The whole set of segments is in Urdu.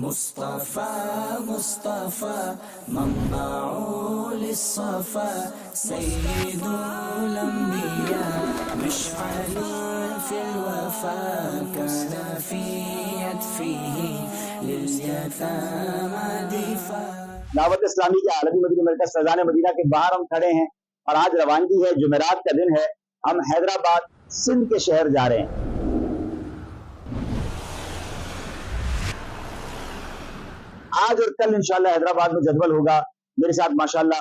مصطفى مصطفى منبع للصفا سيد الأنبياء مشعل في الوفا كان في يدفه لليتامى دفاع۔ دعوت اسلامی کے عالمی مدنی مرکز فیضان مدینہ کے باہر ہم کھڑے ہیں اور آج روانگی ہے، جمعرات کا دن ہے۔ ہم حیدرآباد سندھ کے شہر جا رہے ہیں۔ آج اور کل انشاءاللہ حیدرآباد میں جدول ہوگا۔ میرے ساتھ ماشاءاللہ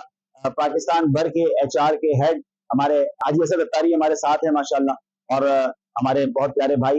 پاکستان بھر کے HR کے ہیڈ ہمارے حاجی اسد اتاری ہمارے ساتھ ہیں ماشاءاللہ، اور ہمارے بہت پیارے بھائی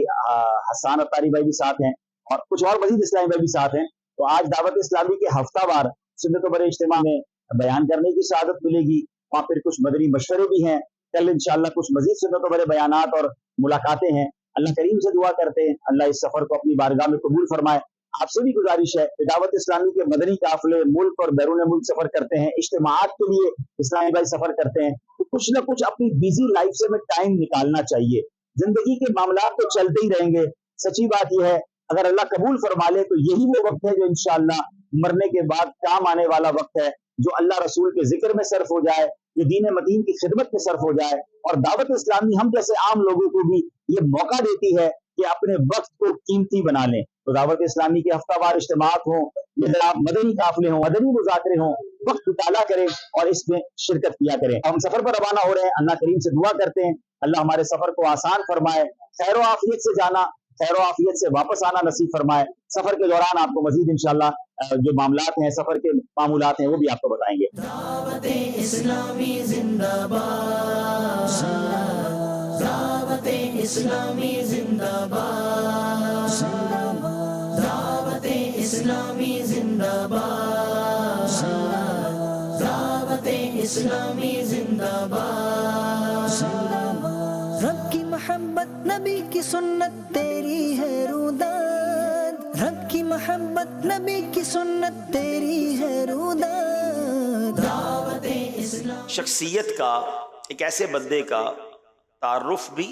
حسان اتاری بھائی بھی ساتھ ہیں، اور کچھ اور مزید اسلامی بھائی بھی ساتھ ہیں۔ تو آج دعوت اسلامی کے ہفتہ وار سنت و برے اجتماع میں بیان کرنے کی سعادت ملے گی، وہاں پھر کچھ مدنی مشورے بھی ہیں۔ کل انشاءاللہ کچھ مزید سنت و برے بیانات اور ملاقاتیں ہیں۔ اللہ کریم سے دعا کرتے ہیں اللہ اس سفر کو اپنی بارگاہ میں قبول فرمائے۔ آپ سے بھی گزارش ہے کہ دعوت اسلامی کے مدنی قافلے ملک اور بیرون ملک سفر کرتے ہیں، اجتماعات کے لیے اسلامی بھائی سفر کرتے ہیں، تو کچھ نہ کچھ اپنی بیزی لائف سے میں ٹائم نکالنا چاہیے۔ زندگی کے معاملات تو چلتے ہی رہیں گے، سچی بات یہ ہے اگر اللہ قبول فرما لے تو یہی وہ وقت ہے جو انشاءاللہ مرنے کے بعد کام آنے والا وقت ہے، جو اللہ رسول کے ذکر میں صرف ہو جائے، جو دین مدین کی خدمت میں صرف ہو جائے۔ اور دعوت اسلامی ہم جیسے عام لوگوں کو بھی یہ موقع دیتی ہے کہ اپنے وقت کو قیمتی بنا لیں۔ تو دعوت اسلامی کے ہفتہ وار اجتماعات ہوں، یہ جناب مدنی قافلے ہوں، مدنی مذاکرے ہوں، وقت مطالعہ کریں اور اس میں شرکت کیا کریں۔ ہم سفر پر روانہ ہو رہے ہیں، اللہ کریم سے دعا کرتے ہیں اللہ ہمارے سفر کو آسان فرمائے، خیر و عافیت سے جانا، خیر و عافیت سے واپس آنا نصیب فرمائے۔ سفر کے دوران آپ کو مزید انشاءاللہ جو معاملات ہیں، سفر کے معمولات ہیں، وہ بھی آپ کو بتائیں گے۔ دعوت اسلامی زندہ باد، دعوت اسلامی زندہ باد، دعوت اسلامی زندہ باد، دعوت اسلامی زندہ باد۔ رب کی محبت نبی کی سنت تیری ہے روداد، رب کی محبت نبی کی سنت تیری ہے روداد۔ دعوت اسلام شخصیت کا ایک ایسے بندے کا تعارف بھی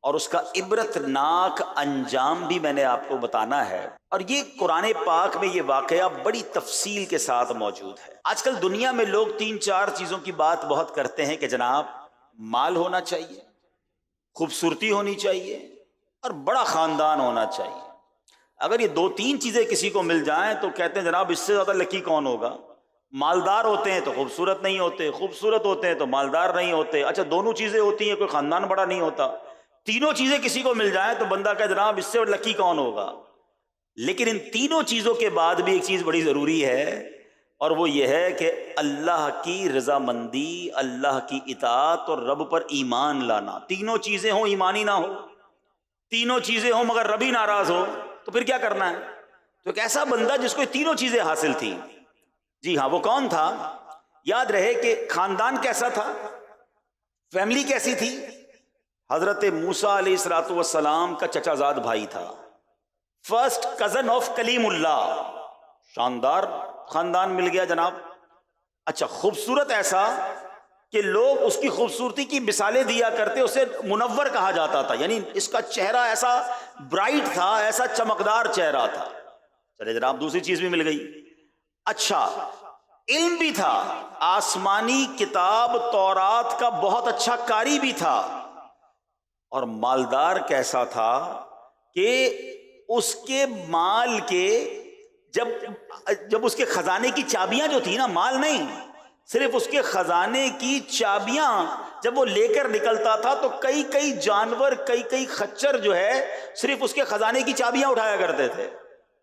اور اس کا عبرت ناک انجام بھی میں نے آپ کو بتانا ہے، اور یہ قرآن پاک میں یہ واقعہ بڑی تفصیل کے ساتھ موجود ہے۔ آج کل دنیا میں لوگ 3-4 چیزوں کی بات بہت کرتے ہیں کہ جناب مال ہونا چاہیے، خوبصورتی ہونی چاہیے اور بڑا خاندان ہونا چاہیے۔ اگر یہ 2-3 چیزیں کسی کو مل جائیں تو کہتے ہیں جناب اس سے زیادہ لکی کون ہوگا۔ مالدار ہوتے ہیں تو خوبصورت نہیں ہوتے، خوبصورت ہوتے ہیں تو مالدار نہیں ہوتے۔ اچھا دونوں چیزیں ہوتی ہیں، کوئی خاندان بڑا نہیں ہوتا۔ تینوں چیزیں کسی کو مل جائیں تو بندہ کہے جناب اس سے لکی کون ہوگا۔ لیکن ان تینوں چیزوں کے بعد بھی ایک چیز بڑی ضروری ہے، اور وہ یہ ہے کہ اللہ کی رضامندی، اللہ کی اطاعت اور رب پر ایمان لانا۔ تینوں چیزیں ہوں ایمان ہی نہ ہو، تینوں چیزیں ہوں مگر رب ہی ناراض ہو تو پھر کیا کرنا ہے؟ تو ایک ایسا بندہ جس کو تینوں چیزیں حاصل تھیں، جی ہاں وہ کون تھا؟ یاد رہے کہ خاندان کیسا تھا، فیملی کیسی تھی؟ حضرت موسیٰ علیہ السلام کا چچا زاد بھائی تھا، فرسٹ کزن آف کلیم اللہ۔ شاندار خاندان مل گیا جناب۔ اچھا خوبصورت ایسا کہ لوگ اس کی خوبصورتی کی مثالیں دیا کرتے، اسے منور کہا جاتا تھا، یعنی اس کا چہرہ ایسا برائٹ تھا، ایسا چمکدار چہرہ تھا۔ چلے جناب دوسری چیز بھی مل گئی۔ اچھا علم بھی تھا، آسمانی کتاب تورات کا بہت اچھا قاری بھی تھا۔ اور مالدار کیسا تھا کہ اس کے مال کے جب اس کے خزانے کی چابیاں جو تھی نا، مال نہیں، صرف اس کے خزانے کی چابیاں جب وہ لے کر نکلتا تھا تو کئی جانور، کئی خچر جو ہے صرف اس کے خزانے کی چابیاں اٹھایا کرتے تھے۔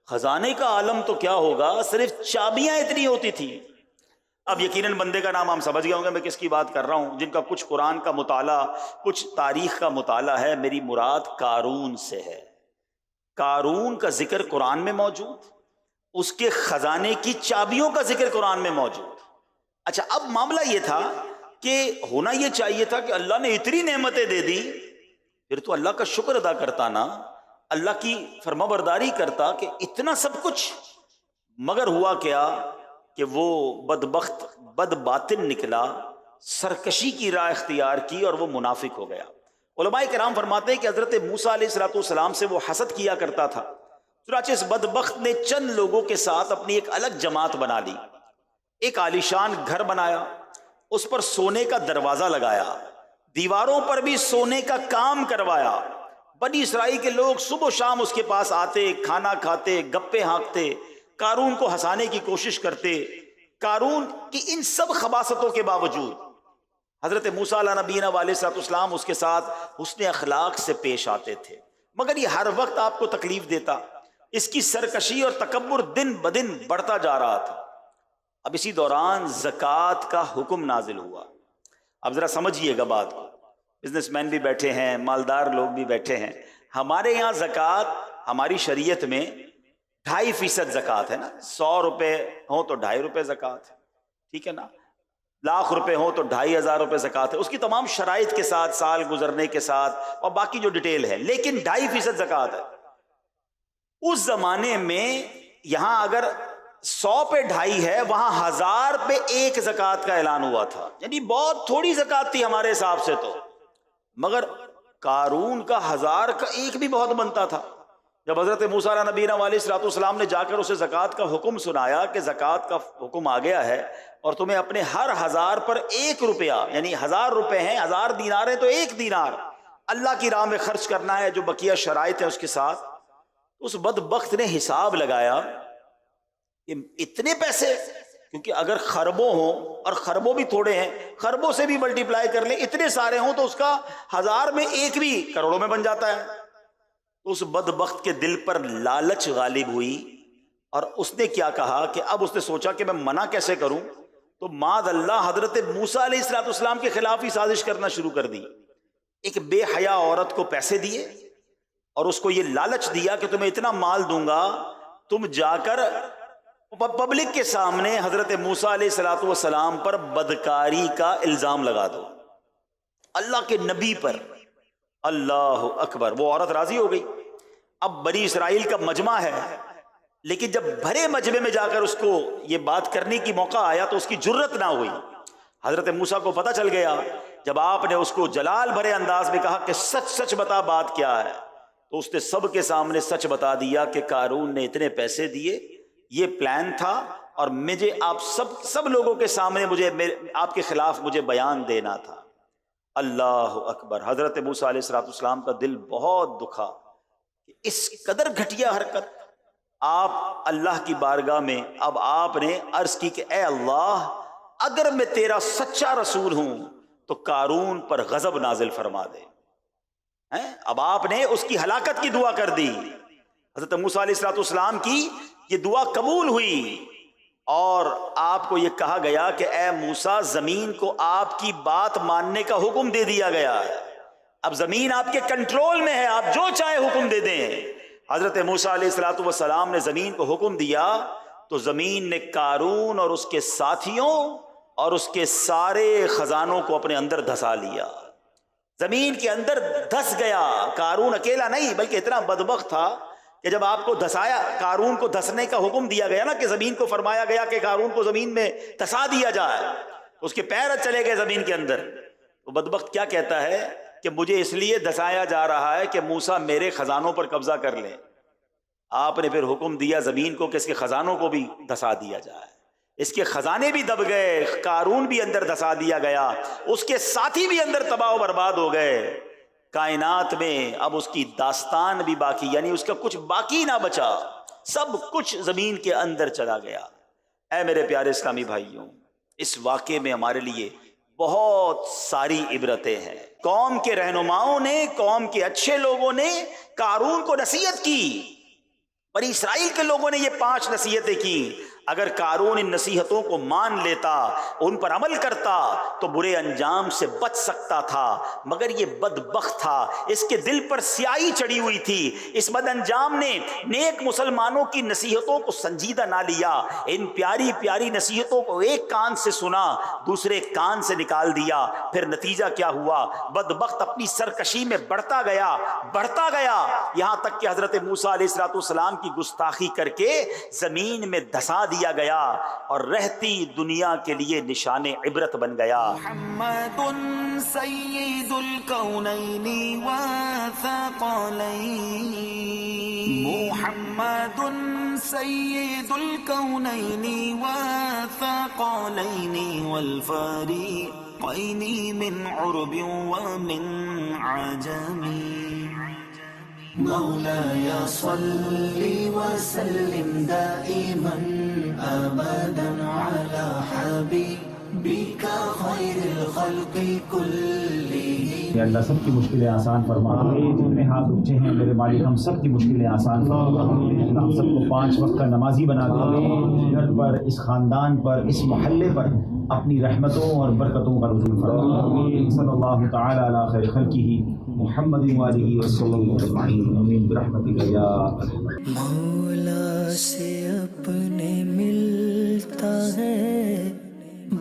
خزانے کا عالم تو کیا ہوگا، صرف چابیاں اتنی ہوتی تھی۔ اب یقیناً بندے کا نام ہم سمجھ گئے ہوں گے میں کس کی بات کر رہا ہوں، جن کا کچھ قرآن کا مطالعہ، کچھ تاریخ کا مطالعہ ہے۔ میری مراد قارون سے ہے۔ قارون کا ذکر قرآن میں موجود، اس کے خزانے کی چابیوں کا ذکر قرآن میں موجود۔ اچھا اب معاملہ یہ تھا کہ ہونا یہ چاہیے تھا کہ اللہ نے اتنی نعمتیں دے دی، پھر تو اللہ کا شکر ادا کرتا نا، اللہ کی فرمانبرداری کرتا کہ اتنا سب کچھ۔ مگر ہوا کیا کہ وہ بدبخت بد باطن نکلا، سرکشی کی راہ اختیار کی اور وہ منافق ہو گیا۔ علماء کرام فرماتے ہیں کہ حضرت موسیٰ علیہ السلام سے وہ حسد کیا کرتا تھا، چنانچہ اس بدبخت نے چند لوگوں کے ساتھ اپنی ایک الگ جماعت بنا لی، ایک عالیشان گھر بنایا، اس پر سونے کا دروازہ لگایا، دیواروں پر بھی سونے کا کام کروایا۔ بنی اسرائیل کے لوگ صبح و شام اس کے پاس آتے، کھانا کھاتے، گپے ہانکتے، قارون کو ہنسانے کی کوشش کرتے۔ قارون کی ان سب خباثتوں کے باوجود حضرت موسیٰ علیہ نبینا علیہ الصلوۃ والسلام اس کے ساتھ حسن اخلاق سے پیش آتے تھے، مگر یہ ہر وقت آپ کو تکلیف دیتا۔ اس کی سرکشی اور تکبر دن بدن بڑھتا جا رہا تھا۔ اب اسی دوران زکوٰۃ کا حکم نازل ہوا۔ اب ذرا سمجھیے گا بات کو، بزنس مین بھی بیٹھے ہیں، مالدار لوگ بھی بیٹھے ہیں۔ ہمارے یہاں زکوٰۃ ہماری شریعت میں 2.5% زکوٰۃ ہے نا، 100 روپے ہوں تو 2.5 روپے زکوٰۃ ہے، ٹھیک ہے نا، 1,00,000 روپے ہوں تو 2,500 روپے زکوٰۃ ہے، اس کی تمام شرائط کے ساتھ، سال گزرنے کے ساتھ اور باقی جو ڈیٹیل ہے، لیکن 2.5% زکوٰۃ ہے۔ اس زمانے میں یہاں اگر 100 پہ 2.5 ہے، وہاں 1000 پہ 1 زکوٰۃ کا اعلان ہوا تھا، یعنی بہت تھوڑی زکوٰۃ تھی ہمارے حساب سے تو، مگر قارون کا 1000 کا 1 بھی بہت بنتا تھا۔ جب حضرت موسیٰ علیہ نبینا علیہ الصلوۃ والسلام نے جا کر اسے زکوٰۃ کا حکم سنایا کہ زکوٰۃ کا حکم آ گیا ہے اور تمہیں اپنے ہر 1000 پر 1 روپیہ، یعنی 1000 روپے ہیں، 1000 دینار ہیں تو 1 دینار اللہ کی راہ میں خرچ کرنا ہے، جو بقیہ شرائط ہیں اس کے ساتھ۔ اس بدبخت نے حساب لگایا کہ اتنے پیسے، کیونکہ اگر خربوں ہوں، اور خربوں بھی تھوڑے ہیں، خربوں سے بھی ملٹیپلائی کر لیں، اتنے سارے ہوں تو اس کا 1000 میں 1 بھی کروڑوں میں بن جاتا ہے۔ اس بدبخت کے دل پر لالچ غالب ہوئی اور اس نے کیا کہا کہ اب اس نے سوچا کہ میں منع کیسے کروں، تو معاذ اللہ حضرت موسیٰ علیہ الصلوۃ والسلام کے خلاف ہی سازش کرنا شروع کر دی۔ ایک بے حیا عورت کو پیسے دیے اور اس کو یہ لالچ دیا کہ تمہیں اتنا مال دوں گا، تم جا کر پبلک کے سامنے حضرت موسیٰ علیہ الصلوۃ والسلام پر بدکاری کا الزام لگا دو، اللہ کے نبی پر۔ اللہ اکبر، وہ عورت راضی ہو گئی۔ اب بنی اسرائیل کا مجمع ہے، لیکن جب بھرے مجمع میں جا کر اس کو یہ بات کرنے کی موقع آیا تو اس کی جرت نہ ہوئی۔ حضرت موسیٰ کو پتہ چل گیا، جب آپ نے اس کو جلال بھرے انداز میں کہا کہ سچ سچ بتا بات کیا ہے، تو اس نے سب کے سامنے سچ بتا دیا کہ قارون نے اتنے پیسے دیے، یہ پلان تھا، اور مجھے آپ سب لوگوں کے سامنے آپ کے خلاف مجھے بیان دینا تھا۔ اللہ اکبر، حضرت موسیٰ علیہ السلام کا دل بہت دکھا کہ اس قدر گھٹیا حرکت۔ آپ اللہ کی بارگاہ میں اب آپ نے عرض کی کہ اے اللہ، اگر میں تیرا سچا رسول ہوں تو قارون پر غضب نازل فرما دے۔ اب آپ نے اس کی ہلاکت کی دعا کر دی۔ حضرت موسیٰ علیہ السلام کی یہ دعا قبول ہوئی اور آپ کو یہ کہا گیا کہ اے موسیٰ، زمین کو آپ کی بات ماننے کا حکم دے دیا گیا ہے، اب زمین آپ کے کنٹرول میں ہے، آپ جو چاہے حکم دے دیں۔ حضرت موسیٰ علیہ السلام نے زمین کو حکم دیا تو زمین نے قارون اور اس کے ساتھیوں اور اس کے سارے خزانوں کو اپنے اندر دھسا لیا، زمین کے اندر دھس گیا۔ قارون اکیلا نہیں بلکہ اتنا بدبخت تھا کہ جب آپ کو دھسایا، قارون کو دھسنے کا حکم دیا گیا نا، کہ زمین کو فرمایا گیا کہ قارون کو زمین میں دھسا دیا جائے، اس کے پیر چلے گئے زمین کے اندر۔ وہ بدبخت کیا کہتا ہے کہ مجھے اس لیے دھسایا جا رہا ہے کہ موسیٰ میرے خزانوں پر قبضہ کر لے۔ آپ نے پھر حکم دیا زمین کو کہ اس کے خزانوں کو بھی دھسا دیا جائے، اس کے خزانے بھی دب گئے، قارون بھی اندر دھسا دیا گیا، اس کے ساتھی بھی اندر تباہ و برباد ہو گئے۔ کائنات میں اب اس کی داستان بھی باقی، یعنی اس کا کچھ باقی نہ بچا، سب کچھ زمین کے اندر چلا گیا۔ اے میرے پیارے اسلامی بھائیوں، اس واقعے میں ہمارے لیے بہت ساری عبرتیں ہیں۔ قوم کے رہنماؤں نے، قوم کے اچھے لوگوں نے قارون کو نصیحت کی، بنی اسرائیل کے لوگوں نے یہ 5 نصیحتیں کی۔ اگر قارون ان نصیحتوں کو مان لیتا، ان پر عمل کرتا تو برے انجام سے بچ سکتا تھا، مگر یہ بدبخت تھا، اس کے دل پر سیاہی چڑھی ہوئی تھی۔ اس بد انجام نے نیک مسلمانوں کی نصیحتوں کو سنجیدہ نہ لیا، ان پیاری پیاری نصیحتوں کو ایک کان سے سنا، دوسرے کان سے نکال دیا۔ پھر نتیجہ کیا ہوا؟ بدبخت اپنی سرکشی میں بڑھتا گیا، یہاں تک کہ حضرت موسیٰ علیہ السلام کی گستاخی کر کے زمین میں دھسا دیا دیا گیا اور رہتی دنیا کے لیے نشان عبرت بن گیا. محمد سید الکونین والثقلین، محمد سید الکونین والثقلین والفریقین من عرب ومن عجم. مولاي صل وسلم دائما ابدا على حبيبك خير الخلق كلهم. یا اللہ سب کی مشکلیں آسان فرما. جتنے ہاتھ اٹھے ہیں میرے مالک ہم سب کی مشکلیں آسان فرما. اللہ ہم سب کو 5 وقت کا نمازی بنا دے. گھر پر، اس خاندان پر، اس محلے پر اپنی رحمتوں اور برکتوں کا نزول فرما. صلی اللہ تعالی علی خیر خلقہ محمد وآلہ وسلم اجمعین برحمتک یا مولا سے اپنے ملتا ہے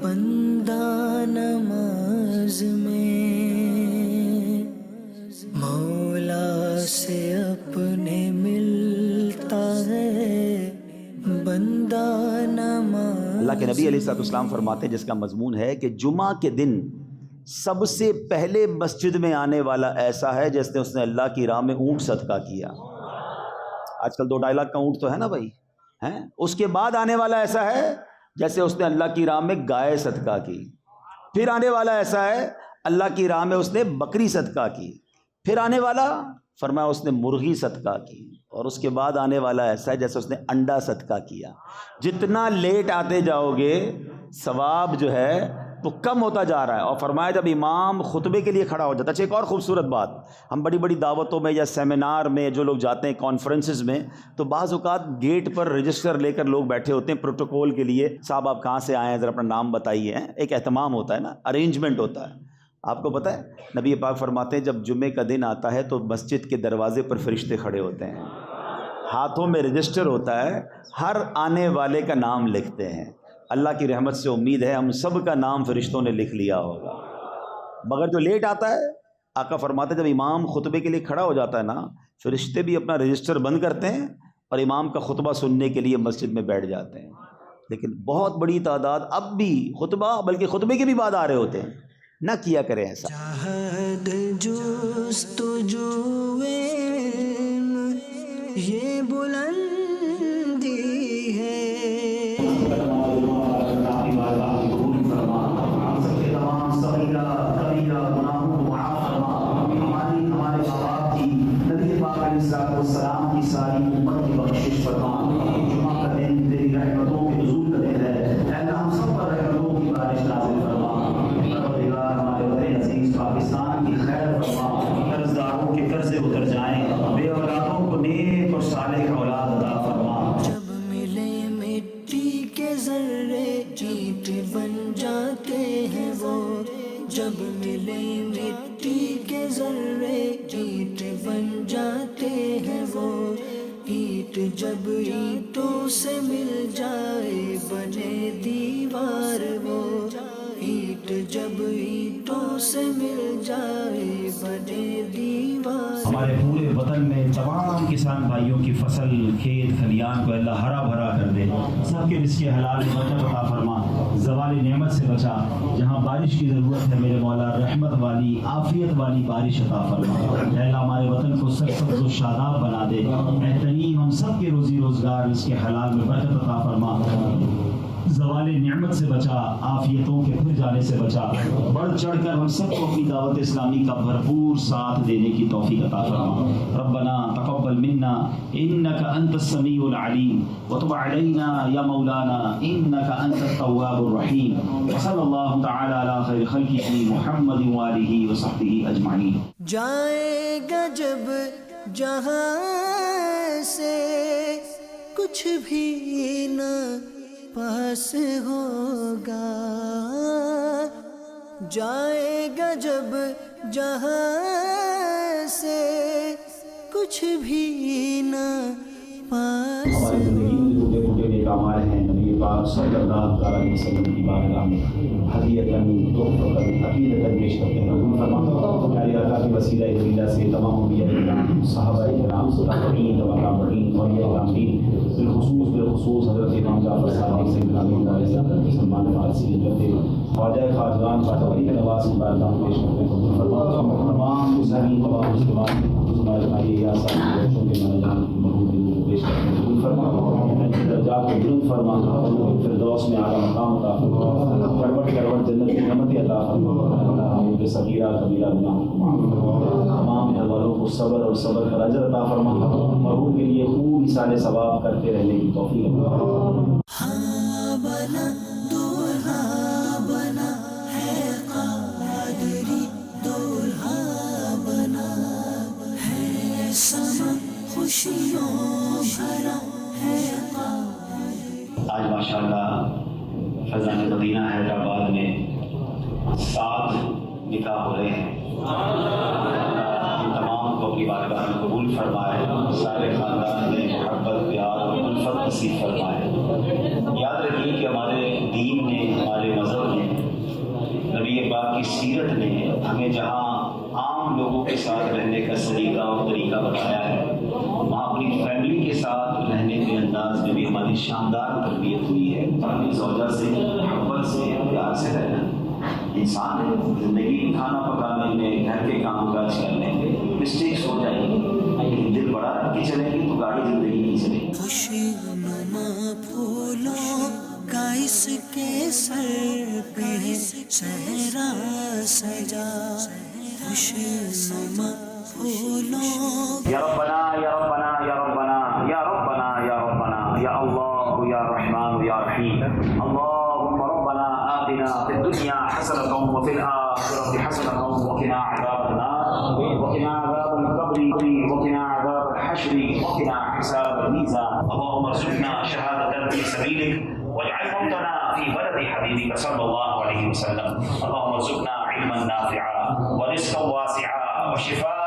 بندہ نماز میں، مولا سے اپنے ملتا ہے بندہ نماز. اللہ کے نبی علیہ الصلوۃ والسلام فرماتے ہیں، جس کا مضمون ہے کہ جمعہ کے دن سب سے پہلے مسجد میں آنے والا ایسا ہے جیسے اس نے اللہ کی راہ میں اونٹ صدقہ کیا. آج کل 2-2.5 لاکھ کا اونٹ تو ہے نا بھائی، ہیں؟ اس کے بعد آنے والا ایسا ہے جیسے اس نے اللہ کی راہ میں گائے صدقہ کی. پھر آنے والا ایسا ہے اللہ کی راہ میں اس نے بکری صدقہ کی. پھر آنے والا فرمایا اس نے مرغی صدقہ کی. اور اس کے بعد آنے والا ایسا ہے جیسے اس نے انڈا صدقہ کیا. جتنا لیٹ آتے جاؤ گے ثواب جو ہے تو کم ہوتا جا رہا ہے. اور فرمایا جب امام خطبے کے لیے کھڑا ہو جاتا ہے. اچھا ایک اور خوبصورت بات، ہم بڑی بڑی دعوتوں میں یا سیمینار میں جو لوگ جاتے ہیں، کانفرنسز میں، تو بعض اوقات گیٹ پر رجسٹر لے کر لوگ بیٹھے ہوتے ہیں پروٹوکول کے لیے. صاحب آپ کہاں سے آئے ہیں، ذرا اپنا نام بتائیے. ایک اہتمام ہوتا ہے نا، ارینجمنٹ ہوتا ہے. آپ کو پتہ ہے نبی پاک فرماتے ہیں جب جمعے کا دن آتا ہے تو مسجد کے دروازے پر فرشتے کھڑے ہوتے ہیں، ہاتھوں میں رجسٹر ہوتا ہے، ہر آنے والے کا نام لکھتے ہیں. اللہ کی رحمت سے امید ہے ہم سب کا نام فرشتوں نے لکھ لیا ہوگا. مگر جو لیٹ آتا ہے، آقا فرماتے ہیں جب امام خطبے کے لیے کھڑا ہو جاتا ہے نا، فرشتے بھی اپنا رجسٹر بند کرتے ہیں اور امام کا خطبہ سننے کے لیے مسجد میں بیٹھ جاتے ہیں. لیکن بہت بڑی تعداد اب بھی خطبہ، بلکہ خطبے کے بھی بعد آ رہے ہوتے ہیں. نہ کیا کریں ایسا. چاہت جستجوئے یہ بلندی ہے، السلام کی ساری امت کی بخشش فرما. جمعہ کا دن تیری رحمتوں کے نزول کا دن ہے. اے اللہ ہم سب پر رحمتوں کی بارش نازل فرما. پروردگار ہمارے وطن عزیز پاکستان کی خیر فرما. قرض داروں کے قرضے اتر جائیں، بے اولادوں کو نیک اور صالح اولاد عطا فرما. جب ملے مٹی کے ذرے اینٹ بن جاتے ہیں وہ، جب ملے مٹی کے ذرے اینٹ بن جاتے ہیں وہ، اینٹ جب اینٹوں سے مل جائے بنے دیوار وہ، اینٹ جب اینٹوں سے مل جائے بنے دیوار. ہمارے پورے وطن میں تمام کسان بھائیوں کی فصل، کھیت کھلیان کو اللہ ہرا بھرا کر دے. سب کے رزق حلال میں برکت عطا فرما. زوال نعمت سے بچا. جہاں بارش کی ضرورت ہے میرے مولا رحمت والی عافیت والی بارش عطا فرما. اے اللہ ہمارے وطن کو سرسبز و شاداب بنا دے. اے کریم ہم سب کے روزی روزگار رزق حلال میں برکت عطا فرما. زوال نعمت سے بچا، عافیتوں کے پھر جانے سے بچا. بڑھ چڑھ کر ہم سب کو اپنی دعوت اسلامی کا بھرپور ساتھ دینے کی توفیق عطا فرما. ربنا تقبل منا انك انت السميع العليم وتب علينا يا مولانا انك انت التواب الرحيم. وصلى الله تعالى على خير خلقه محمد وآله وصحبه اجمعين. جائے گا جب جہاں سے کچھ بھی نہ پاس ہوگا، جائے گا جب جہاں سے کچھ بھی نہ پاس. ہماری زندگی میں ٹوٹے پھوٹے نیک اعمال ہیں، نبی پاک صلی اللہ علیہ وسلم کی بارگاہ میں ہدیۃً تحفۃً عقیدۃً پیش کرتے ہیں. حضور فرماتے ہیں پیارے آقا کی وسیلہ جلیلہ سے تمام انبیاء کرام، صحابہ کرام، تابعین، تبع تابعین، اولیاء کرام، بالخصوص حضرت امام امام جعفر صادق سے سلمان فارسی جو خواجہ خواجگان خواجہ ولی نواز کی بارگاہ پیش کرتے ہیں تمام مسلمین تمام مسلمان ہمارے بھائی یا ساتھی بچوں کے منجان مرحوم پیش کرتے ہیں قبول فرما درجات کو بلند فرما فردوس میں اعلیٰ مقام عطا فرما کروٹ کروٹ جنت کی نعمت عطا فرما ہمیں صغیرہ کبیرہ گناہوں کو معاف فرما تمام گھر والوں کو صبر اور صبر کا اجر عطا فرما مرحوم کے لیے خوب مثال ثواب کرتے رہنے کی توفیق عطا فرما. ہاں بنا دولہا بنا ہے قادری دولہا بنا ہے سما خوشیوں بھرا ہے قادری. آج ماشاءاللہ فیضان مدینہ حیدرآباد میں 7 نکاح ہو رہے ہیں. ان تمام کو اپنی بارگاہ میں قبول فرمائے, سارے خاندان میں محبت پیار اور الفت نصیب فرمائے. یاد رکھیے کہ ہمارے دین نے, ہمارے مذہب نے, نبی پاک کی سیرت نے ہمیں جہاں عام لوگوں کے ساتھ رہنے کا سلیقہ اور طریقہ بتایا ہے, وہاں اپنی فیملی کے ساتھ رہنے کے انداز میں بھی ہماری شاندار تربیت ہوئی ہے. اپنی زوجہ سے محبت سے پیار سے رہنا. انسان ہے, زندگی کھانا پکانے میں, گھر کے کام کاج کرنے میں مسٹیکس ہو جائیں گی, لیکن دل بڑا رکھ کے چلیں گے تو گاڑی زندگی نہیں چلے گی. خوشنما پھولوں کا اس کے سر پہ صحرا سجا, خوشنما پھولوں. یا ربنا یا ربنا یا ربنا یا ربنا یا ربنا یا اللہ یا رحمان یا رحیم. اللهم ربنا آتنا في الدنيا حسنة وفي الآخرة حسنة وقنا عذاب النار وقنا عذاب القبر وقنا عذاب الحشر وقنا حساب الميزان. اللهم ارزقنا شهادة في سبيلك واجعل موتنا في بلد حبيبك صلى الله عليه وسلم. اللهم ارزقنا علما نافعا ورزقا واسعا وشفاء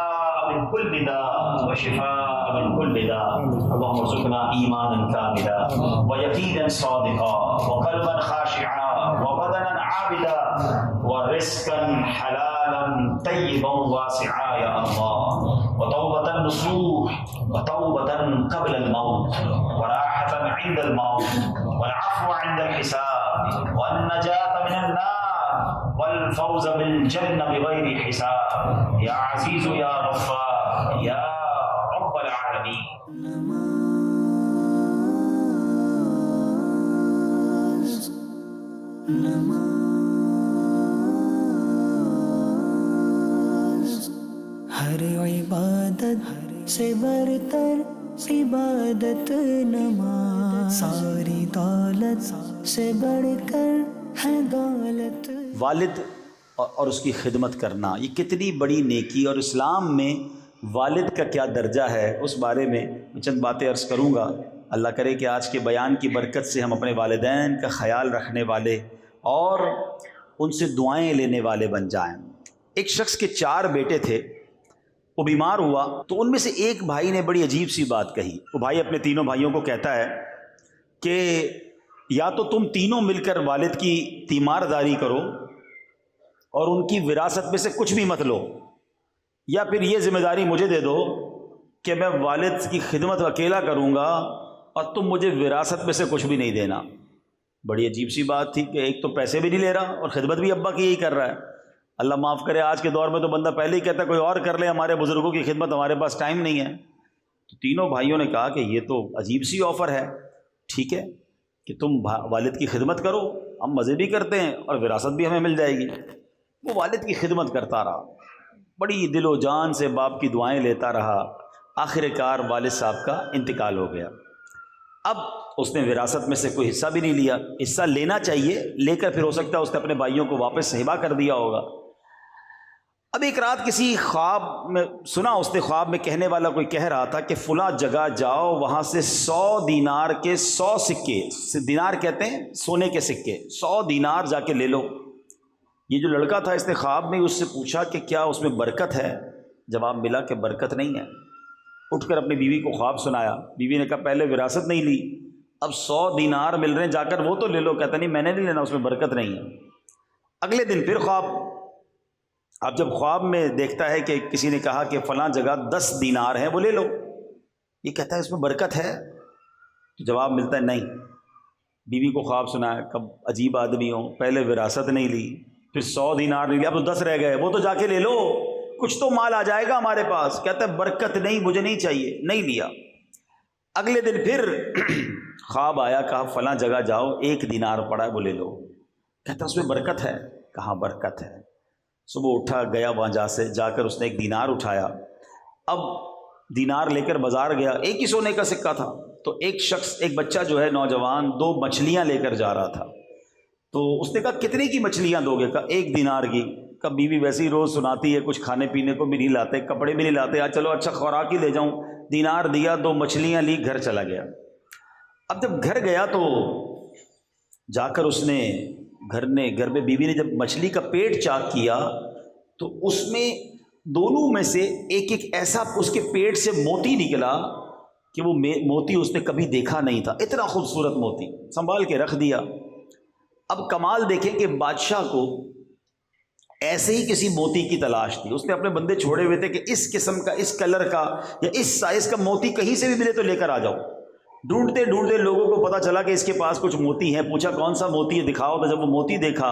من كل داء وشفاء من كل داء. اللهم ارزقنا ايمانا كاملا ويقينا صادقا وقلبا خاشعا وبدنا عابدا ورزقا حلالا طيبا واسعا يا الله, وتوبة نصوح وتوبة قبل الموت وراحة عند الموت والعفو عند الحساب والنجاة من النار والفوز بالجنة بغير حساب يا عزيز يا غفار يا رب العالمين. ہر عبادت سے برتر عبادت نماز, ساری دولت سے بڑھ کر ہے دولت. والد اور اس کی خدمت کرنا یہ کتنی بڑی نیکی, اور اسلام میں والد کا کیا درجہ ہے اس بارے میں چند باتیں عرض کروں گا. اللہ کرے کہ آج کے بیان کی برکت سے ہم اپنے والدین کا خیال رکھنے والے اور ان سے دعائیں لینے والے بن جائیں. ایک شخص کے 4 بیٹے تھے, وہ بیمار ہوا تو ان میں سے ایک بھائی نے بڑی عجیب سی بات کہی. وہ بھائی اپنے تینوں بھائیوں کو کہتا ہے کہ یا تو تم تینوں مل کر والد کی تیمارداری کرو اور ان کی وراثت میں سے کچھ بھی مت لو, یا پھر یہ ذمہ داری مجھے دے دو کہ میں والد کی خدمت اکیلا کروں گا اور تم مجھے وراثت میں سے کچھ بھی نہیں دینا. بڑی عجیب سی بات تھی کہ ایک تو پیسے بھی نہیں لے رہا اور خدمت بھی ابا کی یہی کر رہا ہے. اللہ معاف کرے, آج کے دور میں تو بندہ پہلے ہی کہتا ہے کوئی اور کر لے, ہمارے بزرگوں کی خدمت, ہمارے پاس ٹائم نہیں ہے. تو تینوں بھائیوں نے کہا کہ یہ تو عجیب سی آفر ہے, ٹھیک ہے کہ تم والد کی خدمت کرو, ہم مزے بھی کرتے ہیں اور وراثت بھی ہمیں مل جائے گی. وہ والد کی خدمت کرتا رہا, بڑی دل و جان سے باپ کی دعائیں لیتا رہا. آخر کار والد صاحب کا انتقال ہو گیا. اب اس نے وراثت میں سے کوئی حصہ بھی نہیں لیا. حصہ لینا چاہیے, لے کر پھر ہو سکتا ہے اس نے اپنے بھائیوں کو واپس ہبہ کر دیا ہوگا. اب ایک رات کسی خواب میں سنا, اس نے خواب میں کہنے والا کوئی کہہ رہا تھا کہ فلاں جگہ جاؤ, وہاں سے 100 دینار کے 100 سکے, دینار کہتے ہیں سونے کے سکے, 100 دینار جا کے لے لو. یہ جو لڑکا تھا اس نے خواب میں اس سے پوچھا کہ کیا اس میں برکت ہے؟ جواب ملا کہ برکت نہیں ہے. اٹھ کر اپنی بیوی کو خواب سنایا. بیوی نے کہا پہلے وراثت نہیں لی, اب 100 دینار مل رہے ہیں, جا کر وہ تو لے لو. کہتا نہیں میں نے نہیں لینا, اس میں برکت نہیں ہے. اگلے دن پھر خواب. اب جب خواب میں دیکھتا ہے کہ کسی نے کہا کہ فلاں جگہ 10 دینار ہیں, وہ لے لو. یہ کہتا ہے اس میں برکت ہے؟ جواب ملتا ہے نہیں. بیوی کو خواب سنایا، کب عجیب آدمی ہو، پہلے وراثت نہیں لی، پھر 100 دینار نہیں لیا، اب تو 10 رہ گئے، وہ تو جا کے لے لو، کچھ تو مال آ جائے گا ہمارے پاس۔ کہتا ہے برکت نہیں، مجھے نہیں چاہیے، نہیں لیا۔ اگلے دن پھر خواب آیا، کہا فلاں جگہ جاؤ، 1 دینار پڑا ہے، وہ لے لو۔ کہتا اس میں برکت ہے، کہاں برکت ہے۔ صبح اٹھا، گیا وہاں جا کر اس نے 1 دینار اٹھایا۔ اب دینار لے کر بازار گیا، ایک ہی سونے کا سکہ تھا، تو ایک بچہ جو ہے نوجوان 2 مچھلیاں لے کر جا رہا تھا۔ تو اس نے کہا کتنے کی مچھلیاں دو گے؟ کہا 1 دینار کی۔ کہا بیوی ویسے ہی روز سناتی ہے کچھ کھانے پینے کو بھی نہیں لاتے، کپڑے بھی نہیں لاتے، آج چلو اچھا خوراک ہی لے جاؤں۔ دینار دیا، 2 مچھلیاں لی، گھر چلا گیا۔ اب جب گھر گیا تو جا کر اس نے گھر میں بیوی نے جب مچھلی کا پیٹ چاک کیا تو اس میں دونوں میں سے ایک ایسا اس کے پیٹ سے موتی نکلا کہ وہ موتی اس نے کبھی دیکھا نہیں تھا، اتنا خوبصورت موتی، سنبھال کے رکھ دیا۔ اب کمال دیکھیں کہ بادشاہ کو ایسے ہی کسی موتی کی تلاش تھی، اس نے اپنے بندے چھوڑے ہوئے تھے کہ اس قسم کا، اس کلر کا یا اس سائز کا موتی کہیں سے بھی ملے تو لے کر آ جاؤ۔ ڈھونڈتے ڈھونڈتے لوگوں کو پتہ چلا کہ اس کے پاس کچھ موتی ہیں، پوچھا کون سا موتی ہے دکھاؤ، تو جب وہ موتی دیکھا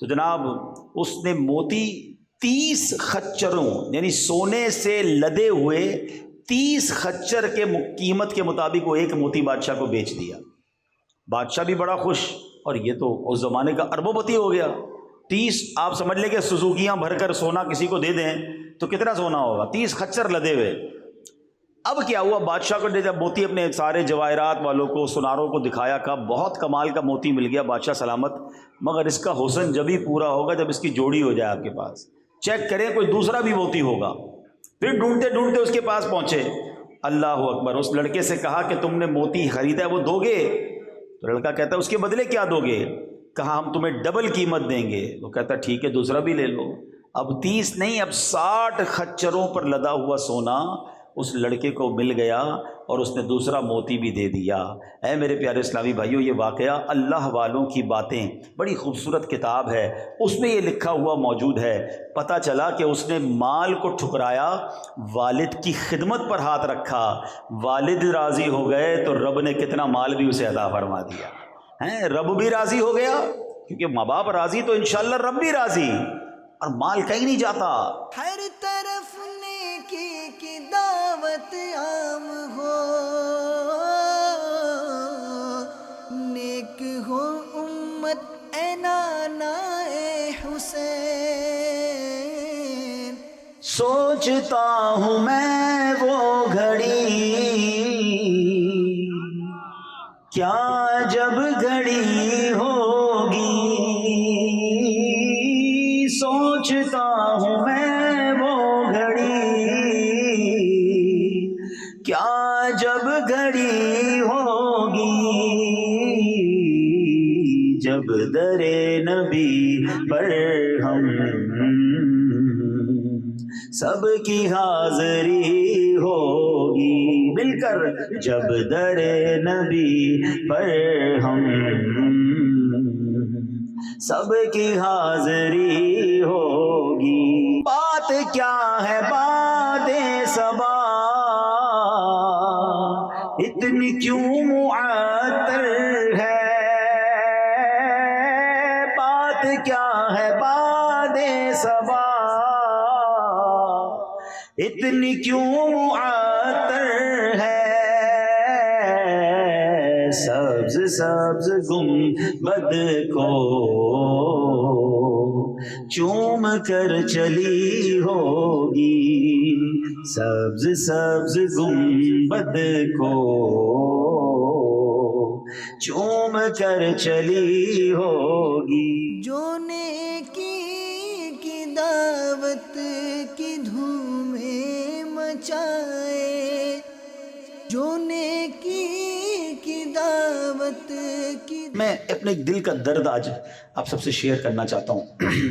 تو جناب اس نے موتی 30 خچروں یعنی سونے سے لدے ہوئے 30 خچر کے قیمت کے مطابق وہ ایک موتی بادشاہ کو بیچ دیا۔ بادشاہ بھی بڑا خوش، اور یہ تو اس زمانے کا اربوں پتی ہو گیا۔ 30 آپ سمجھ لیں کہ سوزوکیاں بھر کر سونا کسی کو دے دیں تو کتنا سونا ہوگا، 30 خچر لدے ہوئے۔ اب کیا ہوا، بادشاہ کو جب موتی اپنے سارے جواہرات والوں کو، سناروں کو دکھایا، کہا بہت کمال کا موتی مل گیا بادشاہ سلامت، مگر اس کا حسن جب ہی پورا ہوگا جب اس کی جوڑی ہو جائے آپ کے پاس، چیک کریں کوئی دوسرا بھی موتی ہوگا۔ پھر ڈھونڈتے ڈھونڈتے اس کے پاس پہنچے، اللہ اکبر، اس لڑکے سے کہا کہ تم نے موتی خریدا ہے وہ دو گے؟ تو لڑکا کہتا ہے اس کے بدلے کیا دو گے؟ کہا ہم تمہیں ڈبل قیمت دیں گے۔ وہ کہتا ٹھیک ہے دوسرا بھی لے لو۔ اب 30 نہیں، اب 60 خچروں پر لدا ہوا سونا اس لڑکے کو مل گیا اور اس نے دوسرا موتی بھی دے دیا۔ اے میرے پیارے اسلامی بھائیوں، یہ واقعہ اللہ والوں کی باتیں، بڑی خوبصورت کتاب ہے، اس میں یہ لکھا ہوا موجود ہے۔ پتہ چلا کہ اس نے مال کو ٹھکرایا، والد کی خدمت پر ہاتھ رکھا، والد راضی ہو گئے تو رب نے کتنا مال بھی اسے عطا فرما دیا ہے۔ رب بھی راضی ہو گیا، کیونکہ ماں باپ راضی تو انشاءاللہ رب بھی راضی، اور مال کہیں نہیں جاتا۔ ہر طرف نیکی کی دعوت عام ہو، نیک ہو امت اے نانا اے حسین۔ سوچتا ہوں میں وہ گھڑی، کیا جب گھڑی ہوگی، سوچتا ہوں میں وہ گھڑی، کیا جب گھڑی ہوگی، جب در نبی پر ہم سب کی حاضری ہوگی، مل کر جب در نبی پر ہم سب کی حاضری ہوگی۔ بات کیا ہے باد صبا، اتنی کیوں معطر ہے، بات کیا ہے باد صبا، اتنی کیوں معطر ہے، سبز سبز گنبد کو چوم کر چلی ہوگی، سبز سبز گنبد کو چوم کر چلی ہوگی۔ جو نیکی کی دعوت کی دھومیں مچائے، جو نیکی کی دعوت کی۔ میں اپنے دل کا درد آج آپ سب سے شیئر کرنا چاہتا ہوں۔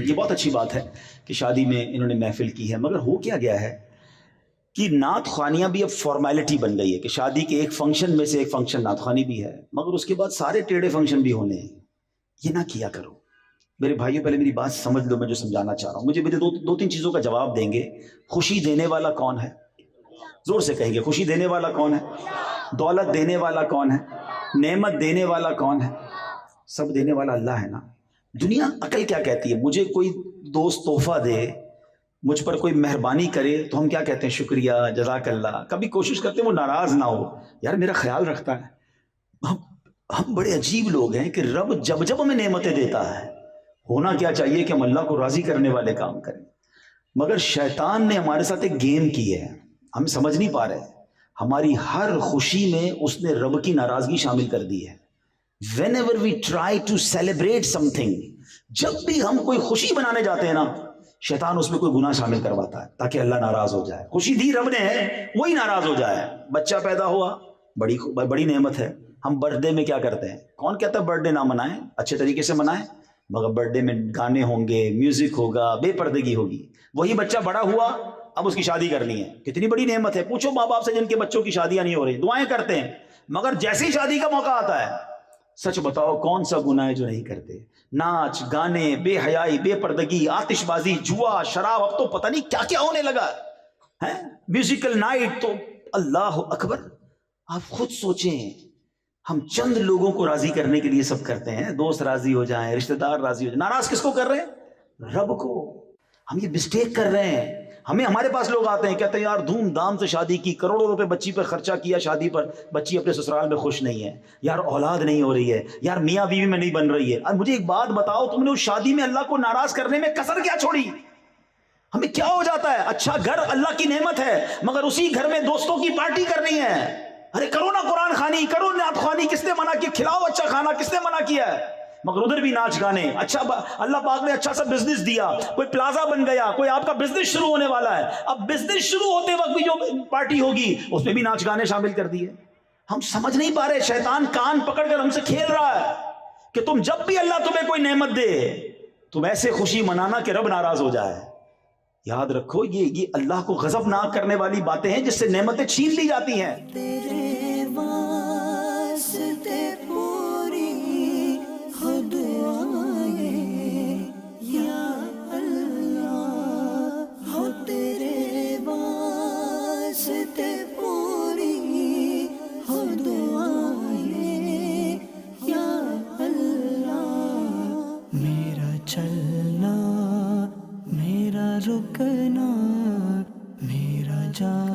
یہ بہت اچھی بات ہے کہ شادی میں انہوں نے محفل کی ہے، مگر ہو کیا گیا ہے کہ نعت خوانیاں بھی اب فارمیلٹی بن گئی ہے کہ شادی کے ایک فنکشن میں سے ایک فنکشن نعت خوانی بھی ہے، مگر اس کے بعد سارے ٹیڑھے فنکشن بھی ہونے ہیں۔ یہ نہ کیا کرو میرے بھائیوں، پہلے میری بات سمجھ لو، میں جو سمجھانا چاہ رہا ہوں۔ مجھے دو تین چیزوں کا جواب دیں گے۔ خوشی دینے والا کون ہے؟ زور سے کہیں گے، خوشی دینے والا کون ہے؟ دولت دینے والا کون ہے؟ نعمت دینے والا کون ہے؟ سب دینے والا اللہ ہے نا. دنیا عقل کیا کہتی ہے؟ مجھے کوئی دوست تحفہ دے، مجھ پر کوئی مہربانی کرے تو ہم کیا کہتے ہیں؟ شکریہ، جزاک اللہ. کبھی کوشش کرتے ہیں وہ ناراض نہ ہو، یار میرا خیال رکھتا ہے. ہم بڑے عجیب لوگ ہیں کہ رب جب جب ہمیں نعمتیں دیتا ہے، ہونا کیا چاہیے کہ ہم اللہ کو راضی کرنے والے کام کریں. مگر شیطان نے ہمارے ساتھ ایک گیم کی ہے، ہم سمجھ نہیں پا رہے. ہماری ہر خوشی میں اس نے رب کی ناراضگی شامل کر دی ہے. whenever we try to celebrate something، جب بھی ہم کوئی خوشی بنانے جاتے ہیں نا، شیطان اس میں کوئی گناہ شامل کرواتا ہے تاکہ اللہ ناراض ہو جائے. خوشی دی رب نے ہے، وہی ناراض ہو جائے. بچہ پیدا ہوا، بڑی نعمت ہے. ہم برتھ ڈے میں کیا کرتے ہیں؟ کون کہتا ہے برتھ ڈے نہ منائیں؟ اچھے طریقے سے منائیں. مگر برتھ ڈے میں گانے ہوں گے، میوزک ہوگا، بے پردگی ہوگی. وہی بچہ بڑا ہوا، اب اس کی شادی کرنی ہے. کتنی بڑی نعمت ہے. پوچھو ماں باپ سے جن کے بچوں کی شادیاں نہیں ہو رہی، دعائیں کرتے ہیں، مگر جیسے ہی شادی کا موقع آتا ہے، سچ بتاؤ کون سا گناہ ہے جو نہیں کرتے؟ ناچ گانے، بے حیائی، بے پردگی، آتش بازی، جوا، شراب، اب تو پتہ نہیں کیا کیا ہونے لگا ہے. میوزیکل نائٹ تو اللہ اکبر. آپ خود سوچیں، ہم چند لوگوں کو راضی کرنے کے لیے سب کرتے ہیں. دوست راضی ہو جائیں، رشتہ دار راضی ہو جائیں، ناراض کس کو کر رہے ہیں؟ رب کو. ہم یہ مسٹیک کر رہے ہیں. ہمارے پاس لوگ آتے ہیں، کہتے ہیں یار دھوم دھام سے شادی کی، کروڑوں روپے بچی پر خرچہ کیا شادی پر، بچی اپنے سسرال میں خوش نہیں ہے، یار اولاد نہیں ہو رہی ہے، یار میاں بیوی میں نہیں بن رہی ہے. اب مجھے ایک بات بتاؤ، تم نے اس شادی میں اللہ کو ناراض کرنے میں کسر کیا چھوڑی؟ ہمیں کیا ہو جاتا ہے؟ اچھا گھر اللہ کی نعمت ہے، مگر اسی گھر میں دوستوں کی پارٹی کرنی ہے. ارے کرو نا قرآن خوانی، کرو نعت خوانی، کس نے منع کیا؟ کھلاؤ اچھا کھانا، کس نے منع کیا ہے؟ مگر ادھر بھی ناچ گانے. اچھا اللہ پاک نے اچھا سا بزنس دیا، کوئی پلازا بن گیا، کوئی آپ کا بزنس شروع ہونے والا ہے، اب بزنس شروع ہوتے وقت بھی جو پارٹی ہوگی اس میں بھی ناچ گانے شامل کر دیے. ہم سمجھ نہیں پا رہے. شیطان کان پکڑ کر ہم سے کھیل رہا ہے کہ تم جب بھی اللہ تمہیں کوئی نعمت دے، تم ایسے خوشی منانا کہ رب ناراض ہو جائے. یاد رکھو یہ اللہ کو غضب ناک کرنے والی باتیں ہیں جس سے نعمتیں چھین لی جاتی ہیں. تیرے واسطے پوری ہو دعائیں یا اللہ، ہو تیرے واسطے پوری ہو دعائیں یا اللہ. میرا چلنا، میرا رکنا، میرا جانا